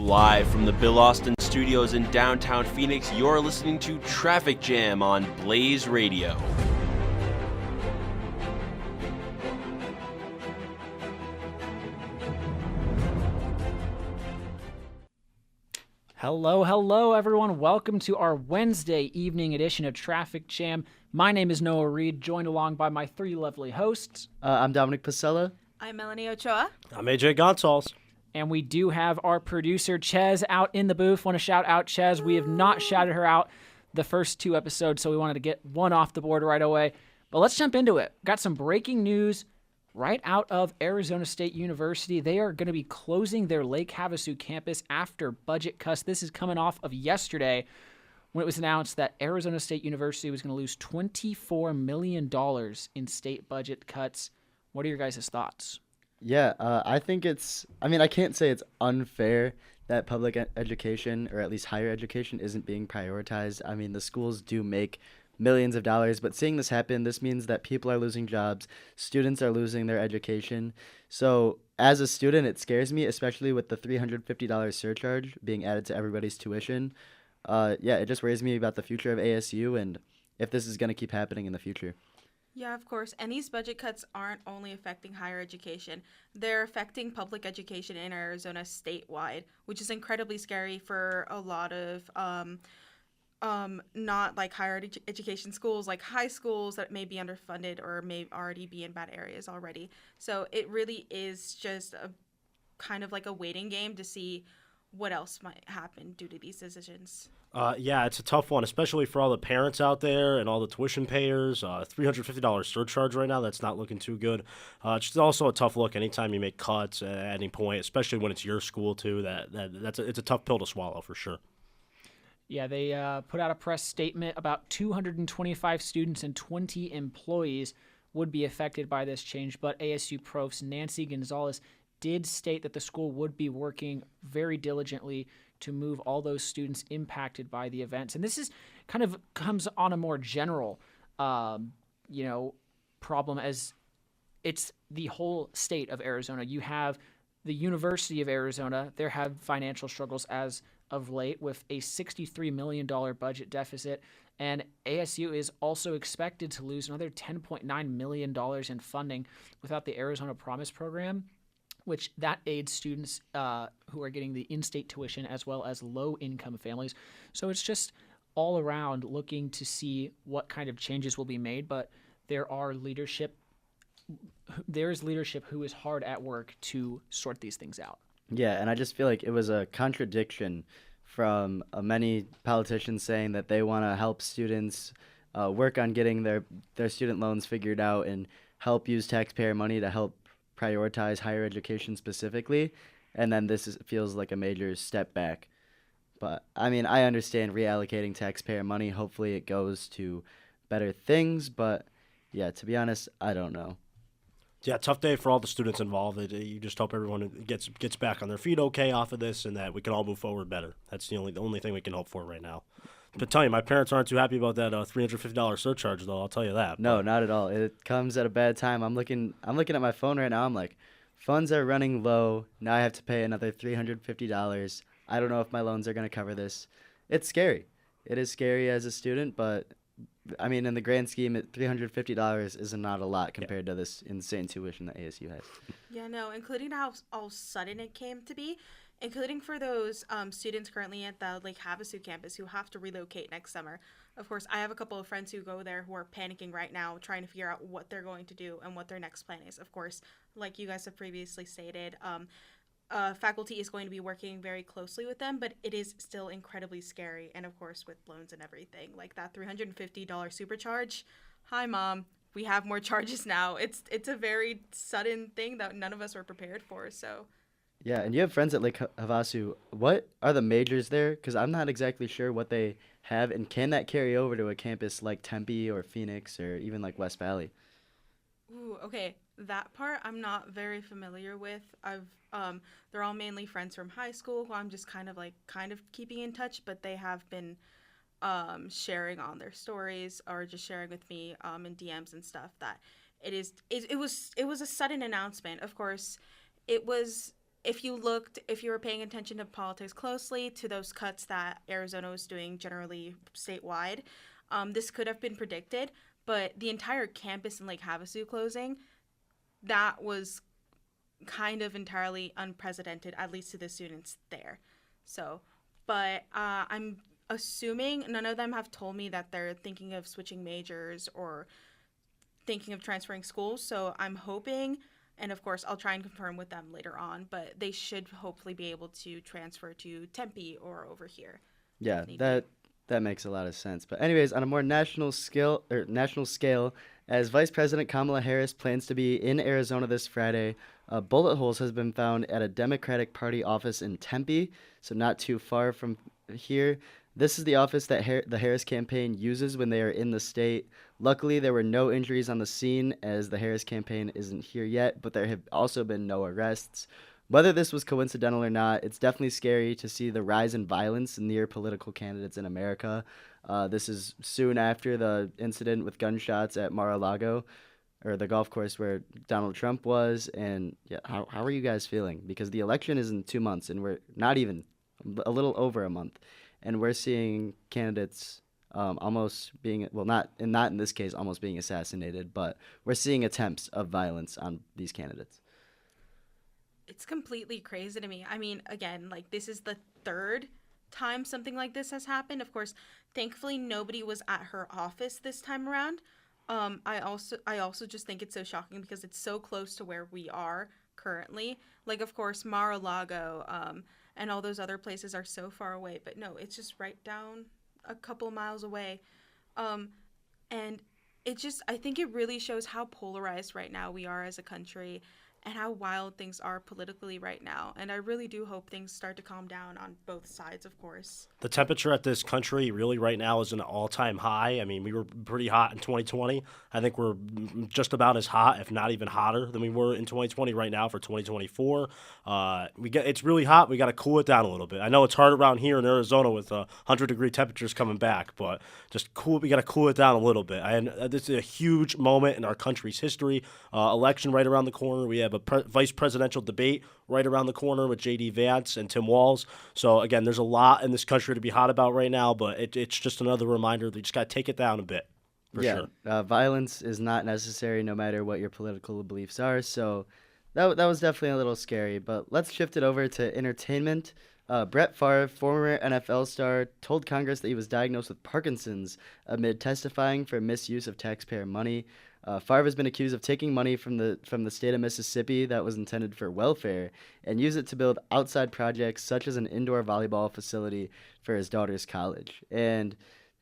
Live from the Bill Austin Studios in downtown Phoenix, you're listening to Traffic Jam on Blaze Radio. Hello, everyone. Welcome to our Wednesday evening edition of Traffic Jam. My name is Noah Reed, joined along by my three lovely hosts. I'm Dominic Pasella. I'm Melanie Ochoa. I'm AJ Goncalves. And we do have our producer, Ches, out in the booth. Want to shout out Ches. We have not shouted her out the first two episodes, so we wanted to get one off the board right away. But let's jump into it. Got some breaking news right out of Arizona State University. They are going to be closing their Lake Havasu campus after budget cuts. This is coming off of yesterday when it was announced that Arizona State University was going to lose $24 million in state budget cuts. What are your guys' thoughts? Yeah, I think I can't say it's unfair that public education, or at least higher education, isn't being prioritized. I mean, the schools do make millions of dollars, but seeing this happen, this means that people are losing jobs, students are losing their education. So as a student, it scares me, especially with the $350 surcharge being added to everybody's tuition. It just worries me about the future of ASU and if this is going to keep happening in the future. Yeah, of course. And these budget cuts aren't only affecting higher education. They're affecting public education in Arizona statewide, which is incredibly scary for a lot of not like higher education schools, like high schools that may be underfunded or may already be in bad areas already. So it really is just a kind of like a waiting game to see what else might happen due to these decisions. It's a tough one, especially for all the parents out there and all the tuition payers. $350 surcharge right now, that's not looking too good. It's also a tough look anytime you make cuts at any point, especially when it's your school too. It's a tough pill to swallow for sure. Yeah, they put out a press statement about 225 students and 20 employees would be affected by this change, but ASU Profs Nancy Gonzalez did state that the school would be working very diligently to move all those students impacted by the events. And this is kind of comes on a more general, problem, as it's the whole state of Arizona. You have the University of Arizona. They have financial struggles as of late with a $63 million budget deficit. And ASU is also expected to lose another $10.9 million in funding without the Arizona Promise Program, which that aids students who are getting the in-state tuition as well as low-income families. So it's just all around looking to see what kind of changes will be made, but there is leadership who is hard at work to sort these things out. Yeah, and I just feel like it was a contradiction from many politicians saying that they want to help students work on getting their student loans figured out and help use taxpayer money to help prioritize higher education specifically, and then feels like a major step back. But I mean, I understand reallocating taxpayer money. Hopefully it goes to better things, but yeah, to be honest, I don't know. Yeah, tough day for all the students involved. You just hope everyone gets back on their feet okay off of this, and that we can all move forward better. That's the only thing we can hope for right now. But tell you, my parents aren't too happy about that $350 surcharge, though. I'll tell you that. No, not at all. It comes at a bad time. I'm looking at my phone right now. I'm like, funds are running low. Now I have to pay another $350. I don't know if my loans are going to cover this. It's scary. It is scary as a student, but I mean, in the grand scheme, $350 is not a lot compared to this insane tuition that ASU has. Yeah, no, including how all sudden it came to be. Including for those students currently at the Lake Havasu campus who have to relocate next summer. Of course, I have a couple of friends who go there who are panicking right now, trying to figure out what they're going to do and what their next plan is. Of course, like you guys have previously stated, faculty is going to be working very closely with them, but it is still incredibly scary. And of course, with loans and everything, like that $350 supercharge. Hi, Mom. We have more charges now. It's a very sudden thing that none of us were prepared for, so... Yeah, and you have friends at Lake Havasu. What are the majors there? Because I'm not exactly sure what they have, and can that carry over to a campus like Tempe or Phoenix or even like West Valley? Ooh, okay. That part I'm not very familiar with. They're all mainly friends from high school who I'm just kind of keeping in touch, but they have been sharing on their stories or just sharing with me in DMs and stuff that it was a sudden announcement. Of course, it was if you were paying attention to politics closely, to those cuts that Arizona was doing generally statewide, this could have been predicted. But the entire campus in Lake Havasu closing, that was kind of entirely unprecedented, at least to the students there. So, but I'm assuming none of them have told me that they're thinking of switching majors or thinking of transferring schools. So I'm hoping, and of course I'll try and confirm with them later on, but they should hopefully be able to transfer to Tempe or over here. Yeah, that makes a lot of sense. But anyways, on a more national scale, as Vice President Kamala Harris plans to be in Arizona this Friday, bullet holes has been found at a Democratic Party office in Tempe, so not too far from here. This is the office that the Harris campaign uses when they are in the state. Luckily, there were no injuries on the scene as the Harris campaign isn't here yet, but there have also been no arrests. Whether this was coincidental or not, it's definitely scary to see the rise in violence near political candidates in America. This is soon after the incident with gunshots at Mar-a-Lago, or the golf course where Donald Trump was. And yeah, how are you guys feeling? Because the election is in 2 months, and we're not even a little over a month. And we're seeing candidates almost being, well, not in this case, almost being assassinated, but we're seeing attempts of violence on these candidates. It's completely crazy to me. I mean, again, like, this is the third time something like this has happened. Of course, thankfully, nobody was at her office this time around. I also just think it's so shocking because it's so close to where we are currently. Like, of course, Mar-a-Lago, and all those other places are so far away, but no, it's just right down a couple miles away. And I think it really shows how polarized right now we are as a country and how wild things are politically right now. And I really do hope things start to calm down on both sides, of course. The temperature at this country really right now is an all-time high. I mean, we were pretty hot in 2020. I think we're just about as hot, if not even hotter, than we were in 2020 right now for 2024. It's really hot. We got to cool it down a little bit. I know it's hard around here in Arizona with 100-degree temperatures coming back, but we got to cool it down a little bit. And this is a huge moment in our country's history. Election right around the corner. We have a vice presidential debate right around the corner with J.D. Vance and Tim Walz. So, again, there's a lot in this country to be hot about right now, but it's just another reminder that you just got to take it down a bit, for sure. Violence is not necessary no matter what your political beliefs are, so that was definitely a little scary. But let's shift it over to entertainment. Brett Favre, former NFL star, told Congress that he was diagnosed with Parkinson's amid testifying for misuse of taxpayer money. Favre has been accused of taking money from the state of Mississippi that was intended for welfare and use it to build outside projects such as an indoor volleyball facility for his daughter's college. And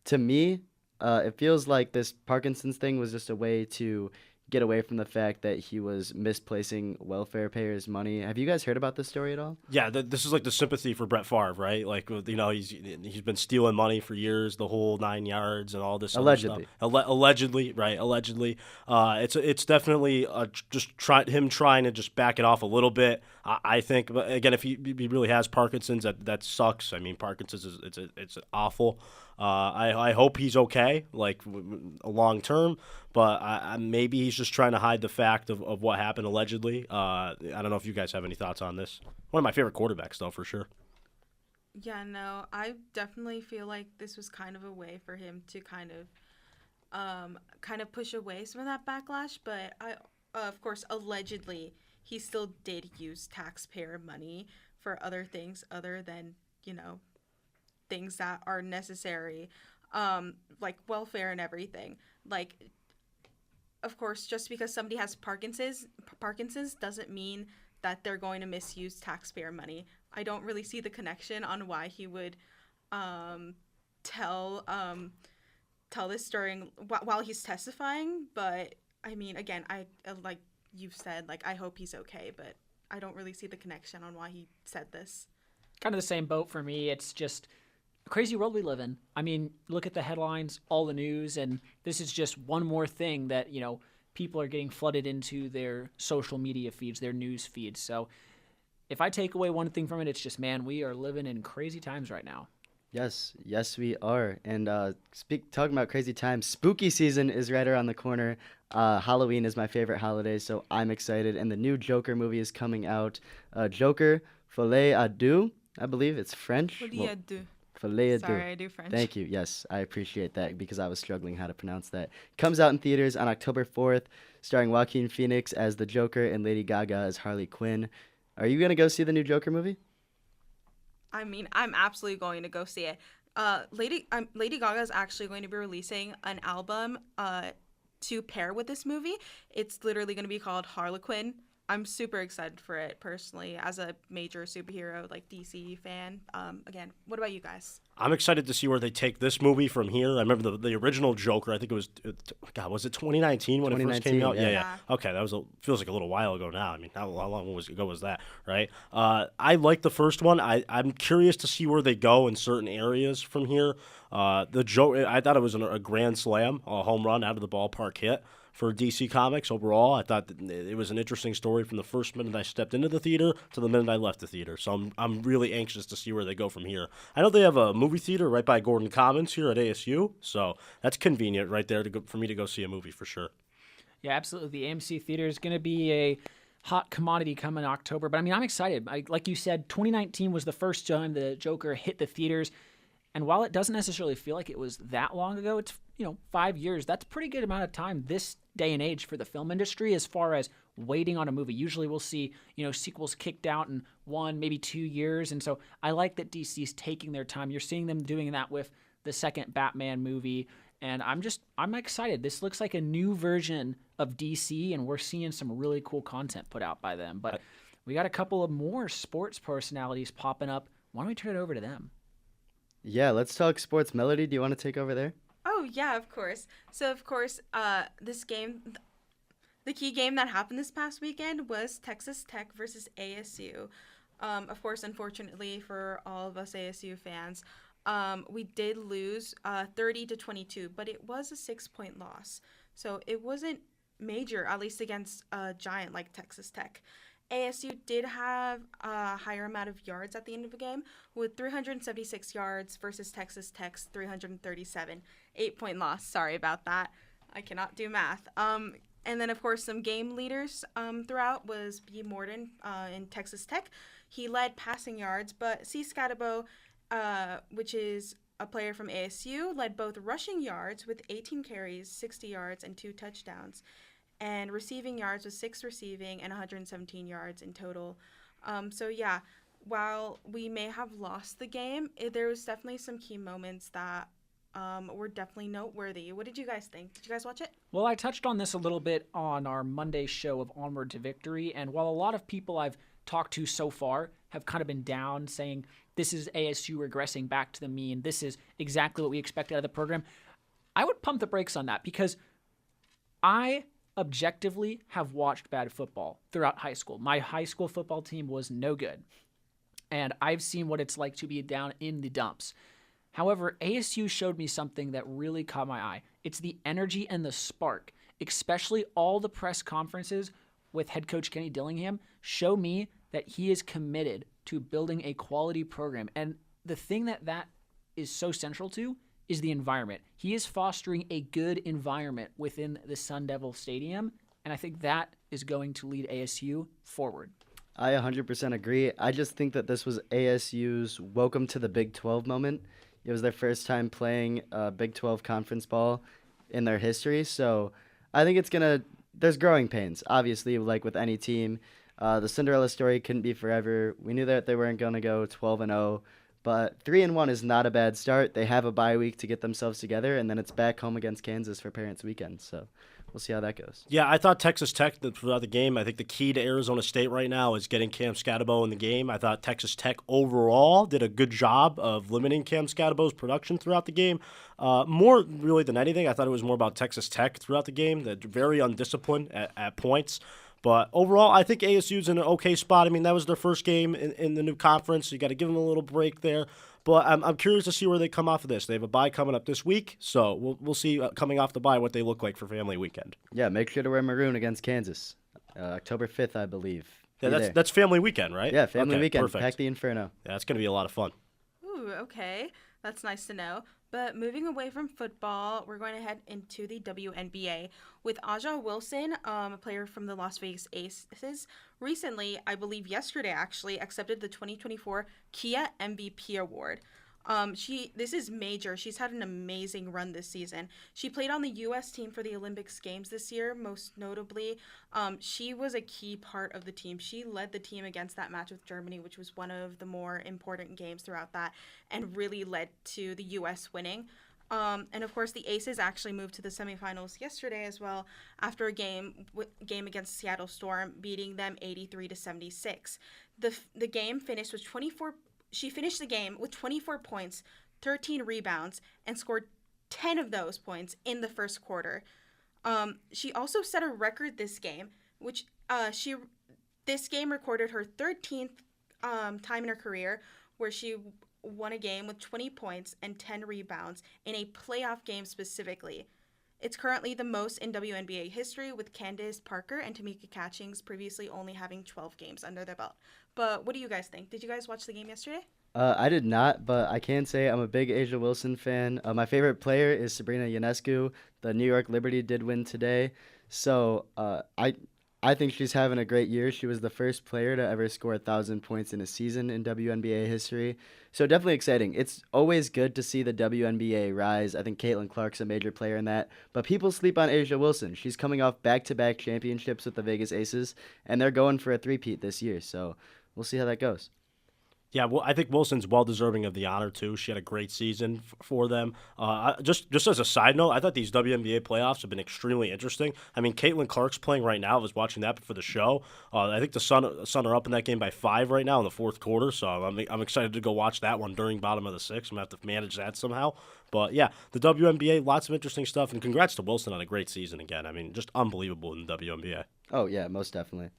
to me, it feels like this Parkinson's thing was just a way to get away from the fact that he was misplacing welfare payers' money. Have you guys heard about this story at all? Yeah, this is like the sympathy for Brett Favre, right? Like, you know, he's been stealing money for years, the whole 9 yards and all this Allegedly. other stuff. Allegedly, right? Allegedly, it's definitely him trying to just back it off a little bit. I think, but again, if he really has Parkinson's, that sucks. I mean, Parkinson's it's awful. I hope he's okay, like long term, but maybe he's just trying to hide the fact of what happened allegedly. I don't know if you guys have any thoughts on this. One of my favorite quarterbacks, though, for sure. Yeah, no, I definitely feel like this was kind of a way for him to kind of push away some of that backlash. But of course, allegedly, he still did use taxpayer money for other things other than, you know, things that are necessary, like welfare and everything. Like, of course, just because somebody has Parkinson's doesn't mean that they're going to misuse taxpayer money. I don't really see the connection on why he would tell this while he's testifying. But I mean, again, I like you've said, like, I hope he's okay, but I don't really see the connection on why he said this. Kind of the same boat for me. It's just a crazy world we live in. I mean, look at the headlines, all the news, and this is just one more thing that, you know, people are getting flooded into their social media feeds, their news feeds. So if I take away one thing from it, it's just, man, we are living in crazy times right now. Yes, we are. And talking about crazy times, spooky season is right around the corner. Halloween is my favorite holiday, so I'm excited. And the new Joker movie is coming out. Joker, Folie à Deux, I believe it's French. Folie à deux. Folie à Deux. Sorry, I do French. Thank you. Yes, I appreciate that because I was struggling how to pronounce that. Comes out in theaters on October 4th, starring Joaquin Phoenix as the Joker and Lady Gaga as Harley Quinn. Are you going to go see the new Joker movie? I mean, I'm absolutely going to go see it. Lady Gaga is actually going to be releasing an album to pair with this movie. It's literally going to be called Harlequin. I'm super excited for it personally as a major superhero like DC fan. Again, what about you guys? I'm excited to see where they take this movie from here. I remember the original Joker. I think it was, was it 2019 when it first came out? Yeah. Okay, that feels like a little while ago now. I mean, how long ago was that, right? I like the first one. I'm curious to see where they go in certain areas from here. The Joker, I thought it was a grand slam, a home run out of the ballpark hit for DC Comics overall. I thought that it was an interesting story from the first minute I stepped into the theater to the minute I left the theater. So I'm really anxious to see where they go from here. I know they have a movie theater right by Goncalves here at ASU, so that's convenient right there for me to go see a movie for sure. Yeah, absolutely. The AMC Theater is going to be a hot commodity coming October. But I mean, I'm excited. Like you said, 2019 was the first time the Joker hit the theaters. And while it doesn't necessarily feel like it was that long ago, it's 5 years. That's a pretty good amount of time this day and age for the film industry as far as waiting on a movie. Usually we'll see, sequels kicked out in 1, maybe 2 years. And so I like that DC's taking their time. You're seeing them doing that with the second Batman movie. And I'm excited. This looks like a new version of DC, and we're seeing some really cool content put out by them. But we got a couple of more sports personalities popping up. Why don't we turn it over to them? Yeah, let's talk sports. Melody, do you want to take over there? Oh, yeah, of course. So, of course, this game, the key game that happened this past weekend was Texas Tech versus ASU. Of course, unfortunately for all of us ASU fans, we did lose 30-22, but it was a 6-point loss. So it wasn't major, at least against a giant like Texas Tech. ASU did have a higher amount of yards at the end of the game with 376 yards versus Texas Tech's 337. 8-point loss. Sorry about that. I cannot do math. And then, of course, some game leaders throughout was B. Morton in Texas Tech. He led passing yards, but C. Scatabo, which is a player from ASU, led both rushing yards with 18 carries, 60 yards, and 2 touchdowns. And receiving yards with 6 receiving and 117 yards in total. So, yeah, while we may have lost the game, there was definitely some key moments that were definitely noteworthy. What did you guys think? Did you guys watch it? Well, I touched on this a little bit on our Monday show of Onward to Victory. And while a lot of people I've talked to so far have kind of been down, saying this is ASU regressing back to the mean, this is exactly what we expected out of the program, I would pump the brakes on that because I objectively have watched bad football throughout high school. My high school football team was no good, and I've seen what it's like to be down in the dumps. However, ASU showed me something that really caught my eye. It's the energy and the spark, especially all the press conferences with head coach Kenny Dillingham show me that he is committed to building a quality program. And the thing that is so central to is the environment. He is fostering a good environment within the Sun Devil Stadium, and I think that is going to lead ASU forward. I 100% agree. I just think that this was ASU's welcome to the Big 12 moment. It was their first time playing Big 12 conference ball in their history, so I think there's growing pains, obviously, like with any team. The Cinderella story couldn't be forever. We knew that they weren't going to go 12-0. But 3-1 is not a bad start. They have a bye week to get themselves together, and then it's back home against Kansas for Parents Weekend. So we'll see how that goes. Yeah, I thought Texas Tech throughout the game. I think the key to Arizona State right now is getting Cam Scatabo in the game. I thought Texas Tech overall did a good job of limiting Cam Scatabo's production throughout the game. More really than anything, I thought it was more about Texas Tech throughout the game. They're very undisciplined at points. But overall, I think ASU's in an okay spot. I mean, that was their first game in the new conference. So you got to give them a little break there. But I'm curious to see where they come off of this. They have a bye coming up this week, so we'll see coming off the bye what they look like for family weekend. Yeah, make sure to wear maroon against Kansas, October 5th, I believe. Yeah, that's family weekend, right? Yeah, family weekend. Perfect. Pack the Inferno. Yeah, it's going to be a lot of fun. Ooh, okay. That's nice to know. But moving away from football, we're going to head into the WNBA with Aja Wilson, a player from the Las Vegas Aces. Recently, I believe yesterday actually, accepted the 2024 Kia MVP award. This is major. She's had an amazing run this season. She played on the U.S. team for the Olympics Games this year, most notably. She was a key part of the team. She led the team against that match with Germany, which was one of the more important games throughout that, and really led to the U.S. winning. And of course, the Aces actually moved to the semifinals yesterday as well after a game against Seattle Storm, beating them 83-76. The game finished with 24. She finished the game with 24 points, 13 rebounds, and scored 10 of those points in the first quarter. She also set a record this game, which this game recorded her 13th time in her career where she won a game with 20 points and 10 rebounds in a playoff game specifically. It's currently the most in WNBA history, with Candace Parker and Tamika Catchings previously only having 12 games under their belt. But what do you guys think? Did you guys watch the game yesterday? I did not, but I can say I'm a big Asia Wilson fan. My favorite player is Sabrina Ionescu. The New York Liberty did win today, so I think she's having a great year. She was the first player to ever score 1,000 points in a season in WNBA history. So definitely exciting. It's always good to see the WNBA rise. I think Caitlin Clark's a major player in that. But people sleep on Asia Wilson. She's coming off back-to-back championships with the Vegas Aces, and they're going for a three-peat this year. So we'll see how that goes. Yeah, well, I think Wilson's well deserving of the honor too. She had a great season for them. Just as a side note, I thought these WNBA playoffs have been extremely interesting. I mean, Caitlin Clark's playing right now. I was watching that for the show. I think the Sun are up in that game by 5 right now in the fourth quarter. So I'm excited to go watch that one during bottom of the 6th. I'm gonna have to manage that somehow. But yeah, the WNBA, lots of interesting stuff, and congrats to Wilson on a great season again. I mean, just unbelievable in the WNBA. Oh yeah, most definitely.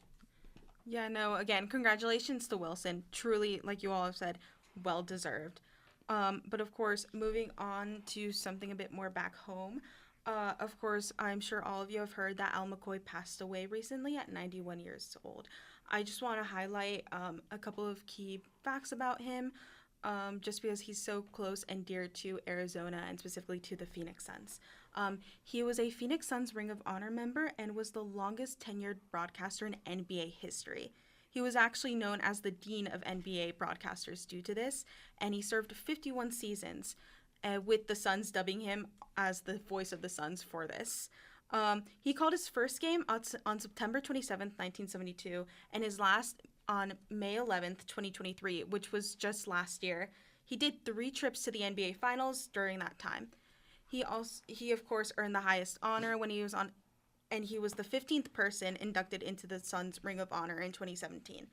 Yeah, no, again, congratulations to Wilson. Truly, like you all have said, well deserved. But of course, moving on to something a bit more back home. Of course, I'm sure all of you have heard that Al McCoy passed away recently at 91 years old. I just want to highlight a couple of key facts about him, just because he's so close and dear to Arizona and specifically to the Phoenix Suns. He was a Phoenix Suns Ring of Honor member and was the longest tenured broadcaster in NBA history. He was actually known as the Dean of NBA broadcasters due to this, and he served 51 seasons, with the Suns dubbing him as the voice of the Suns for this. He called his first game on September 27th, 1972, and his last on May 11th, 2023, which was just last year. He did 3 trips to the NBA Finals during that time. He of course earned the highest honor when he was on, and he was the 15th person inducted into the Suns Ring of Honor in 2017.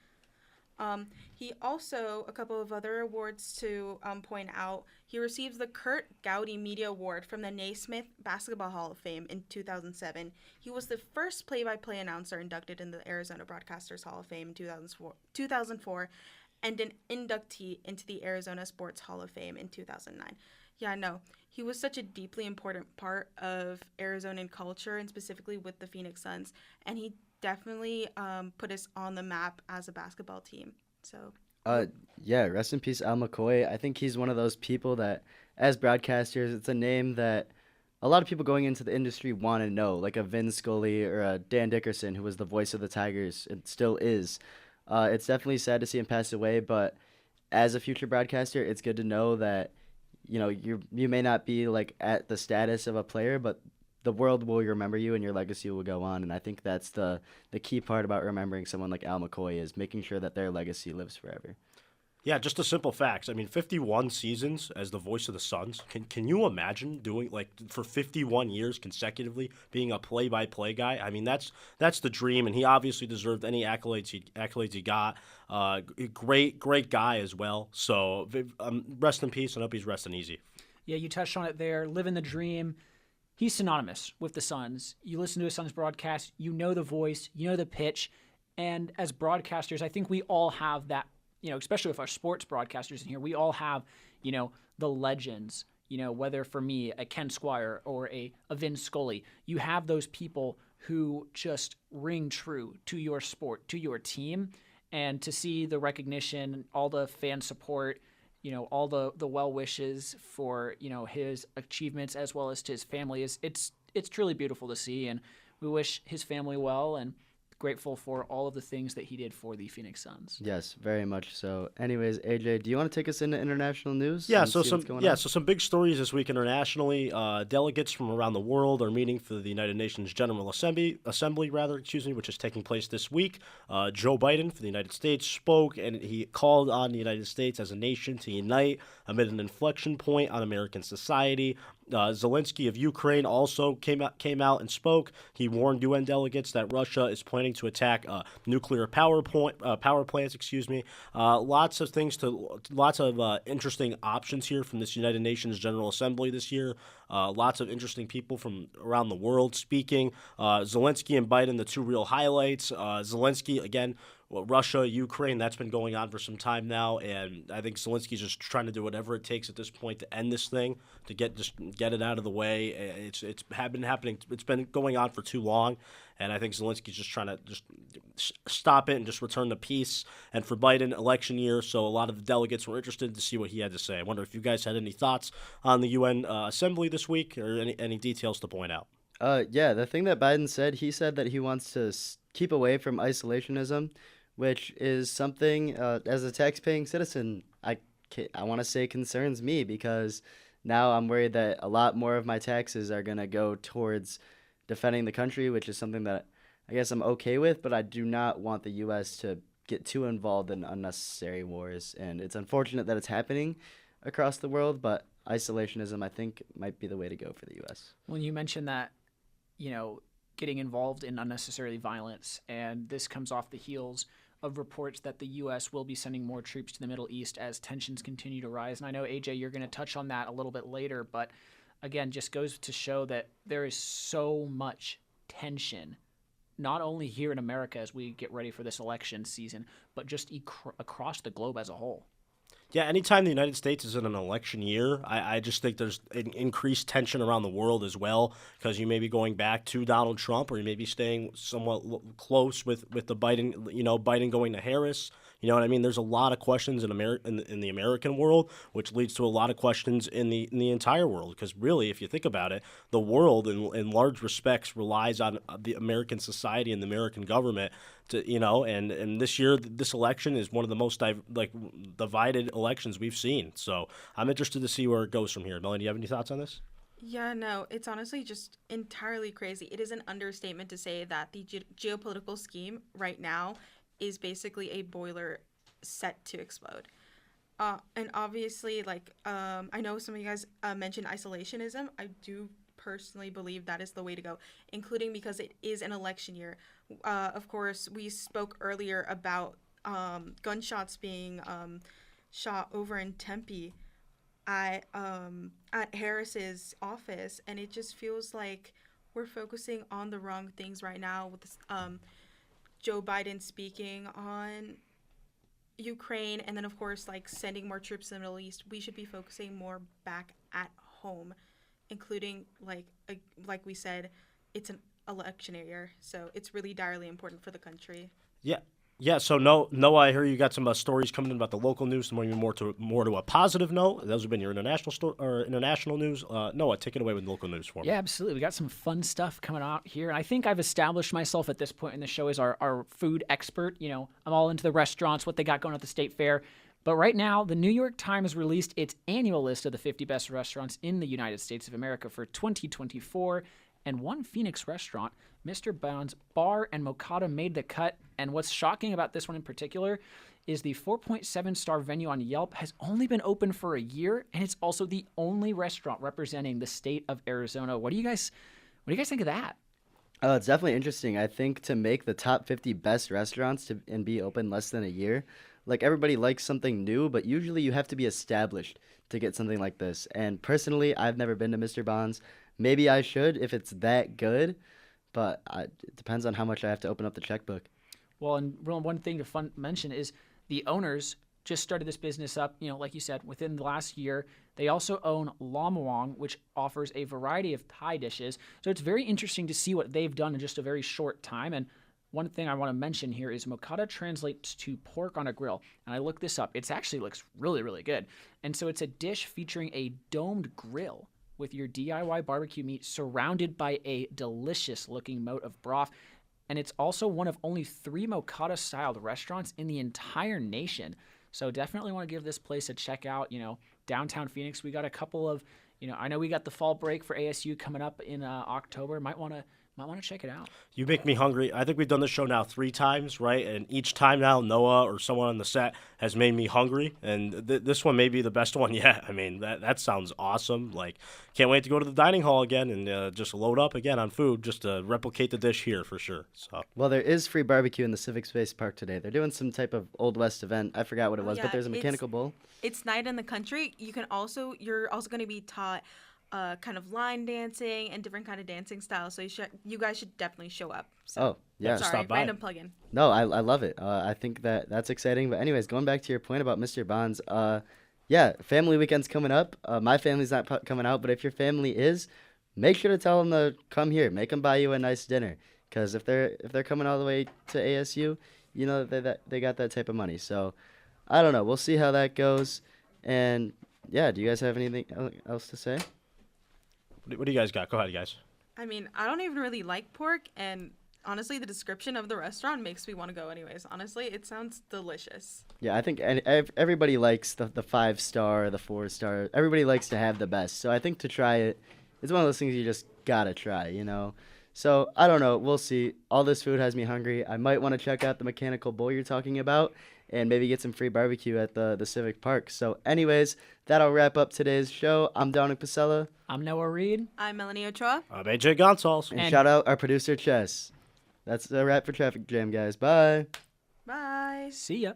He also, a couple of other awards to point out, he receives the Kurt Gowdy Media Award from the Naismith Basketball Hall of Fame in 2007. He was the first play-by-play announcer inducted in the Arizona Broadcasters Hall of Fame in 2004, and an inductee into the Arizona Sports Hall of Fame in 2009. Yeah, no, he was such a deeply important part of Arizonan culture, and specifically with the Phoenix Suns, and he definitely put us on the map as a basketball team. So yeah, rest in peace, Al McCoy. I think he's one of those people that, as broadcasters, it's a name that a lot of people going into the industry want to know, like a Vin Scully or a Dan Dickerson, who was the voice of the Tigers and still is. It's definitely sad to see him pass away, but as a future broadcaster, it's good to know that, you know, you may not be like at the status of a player, but the world will remember you and your legacy will go on. And I think that's the key part about remembering someone like Al McCoy, is making sure that their legacy lives forever. Yeah, just the simple facts. I mean, 51 seasons as the voice of the Suns. Can you imagine doing, like, for 51 years consecutively being a play-by-play guy? I mean, that's the dream, and he obviously deserved any accolades he got. Great guy as well. So rest in peace, and hope he's resting easy. Yeah, you touched on it there. Living the dream. He's synonymous with the Suns. You listen to a Suns broadcast, you know the voice, you know the pitch, and as broadcasters, I think we all have that. You know, especially with our sports broadcasters in here, we all have, you know, the legends, you know, whether for me, a Ken Squire or a Vin Scully, you have those people who just ring true to your sport, to your team, and to see the recognition, all the fan support, all the well wishes for his achievements as well as to his family. It's truly beautiful to see, and we wish his family well and grateful for all of the things that he did for the Phoenix Suns. Yes, very much so. Anyways, AJ, do you want to take us into international news? Yeah, and so see what's going on? so some big stories this week internationally. Delegates from around the world are meeting for the United Nations General Assembly, which is taking place this week. Joe Biden for the United States spoke, and he called on the United States as a nation to unite amid an inflection point on American society. Zelensky of Ukraine also came out and spoke. He warned UN delegates that Russia is planning to attack nuclear power plants. Lots of interesting options here from this United Nations General Assembly this year. Lots of interesting people from around the world speaking. Zelensky and Biden, the two real highlights. Zelensky, again, Russia, Ukraine, that's been going on for some time now, and I think Zelensky's just trying to do whatever it takes at this point to end this thing, to get it out of the way. It's been happening. It's been going on for too long, and I think Zelensky's just trying to just stop it and just return to peace. And for Biden, election year, so a lot of the delegates were interested to see what he had to say. I wonder if you guys had any thoughts on the UN Assembly this week, or any details to point out. Yeah, the thing that Biden said, he said that he wants to keep away from isolationism, which is something, as a tax-paying citizen, I want to say concerns me, because now I'm worried that a lot more of my taxes are going to go towards defending the country, which is something that I guess I'm okay with, but I do not want the U.S. to get too involved in unnecessary wars. And it's unfortunate that it's happening across the world, but isolationism, I think, might be the way to go for the U.S. When you mentioned that, getting involved in unnecessary violence, and this comes off the heels of reports that the U.S. will be sending more troops to the Middle East as tensions continue to rise. And I know, AJ, you're going to touch on that a little bit later, but again, just goes to show that there is so much tension, not only here in America as we get ready for this election season, but just across the globe as a whole. Yeah, anytime the United States is in an election year, I just think there's an increased tension around the world as well, because you may be going back to Donald Trump, or you may be staying somewhat close with the Biden, Biden going to Harris. You know what I mean? There's a lot of questions in the American world, which leads to a lot of questions in the entire world. Because really, if you think about it, the world in large respects relies on the American society and the American government to, and this year, this election is one of the most divided elections we've seen. So I'm interested to see where it goes from here. Melanie, do you have any thoughts on this? Yeah, no, it's honestly just entirely crazy. It is an understatement to say that the geopolitical scheme right now is basically a boiler set to explode. And obviously, I know some of you guys mentioned isolationism. I do personally believe that is the way to go, including because it is an election year. Of course, we spoke earlier about gunshots being shot over in Tempe at Harris's office, and it just feels like we're focusing on the wrong things right now with this, Joe Biden speaking on Ukraine, and then of course sending more troops to the Middle East. We should be focusing more back at home, including like we said, it's an election year, so it's really direly important for the country. Yeah. So Noah, I hear you got some stories coming in about the local news. Some more to a positive note. Those have been your international news. Noah, take it away with local news for me. Yeah, absolutely. We got some fun stuff coming out here, and I think I've established myself at this point in the show as our food expert. I'm all into the restaurants, what they got going at the state fair. But right now, the New York Times released its annual list of the 50 best restaurants in the United States of America for 2024, and one Phoenix restaurant, Mr. Bond's Bar and Mochata, made the cut. And what's shocking about this one in particular is the 4.7-star venue on Yelp has only been open for a year, and it's also the only restaurant representing the state of Arizona. What do you guys think of that? It's definitely interesting. I think to make the top 50 best restaurants and be open less than a year, everybody likes something new, but usually you have to be established to get something like this. And personally, I've never been to Mr. Bond's. Maybe I should if it's that good, but it depends on how much I have to open up the checkbook. Well, and one thing to mention is the owners just started this business up, like you said, within the last year. They also own La Muang, which offers a variety of Thai dishes. So it's very interesting to see what they've done in just a very short time. And one thing I want to mention here is moqueta translates to pork on a grill. And I looked this up. It actually looks really, really good. And so it's a dish featuring a domed grill with your DIY barbecue meat surrounded by a delicious looking moat of broth. And it's also one of only 3 moqueta styled restaurants in the entire nation. So definitely want to give this place a check out. Downtown Phoenix, we got a couple of, I know we got the fall break for ASU coming up in October. Might want to check it out. You make me hungry. I think we've done this show now 3 times, right? And each time now, Noah or someone on the set has made me hungry. And this one may be the best one yet. I mean, that sounds awesome. Like, can't wait to go to the dining hall again and just load up again on food just to replicate the dish here for sure. So. Well, there is free barbecue in the Civic Space Park today. They're doing some type of Old West event. I forgot what it was, but there's a mechanical bull. It's Night in the Country. You're also going to be taught kind of line dancing and different kind of dancing styles. So you guys should definitely show up. So, oh, yeah. Sorry, stop by. random plug-in. No, I love it. I think that's exciting. But anyways, going back to your point about Mr. Bonds, yeah, family weekend's coming up. My family's not coming out, but if your family is, make sure to tell them to come here. Make them buy you a nice dinner. Because if they're coming all the way to ASU, they got that type of money. So I don't know. We'll see how that goes. And yeah, do you guys have anything else to say? What do you guys got? Go ahead, guys. I mean, I don't even really like pork, and honestly, the description of the restaurant makes me want to go anyways. Honestly, it sounds delicious. Yeah, I think everybody likes the 5-star, the 4-star. Everybody likes to have the best. So I think to try it, it's one of those things you just gotta try, So I don't know. We'll see. All this food has me hungry. I might want to check out the mechanical bull you're talking about and maybe get some free barbecue at the Civic Park. So anyways, that'll wrap up today's show. I'm Dominic Pasella. I'm Noah Reed. I'm Melanie Ochoa. I'm AJ Goncalves. And shout out our producer, Chess. That's a wrap for Traffic Jam, guys. Bye. Bye. See ya.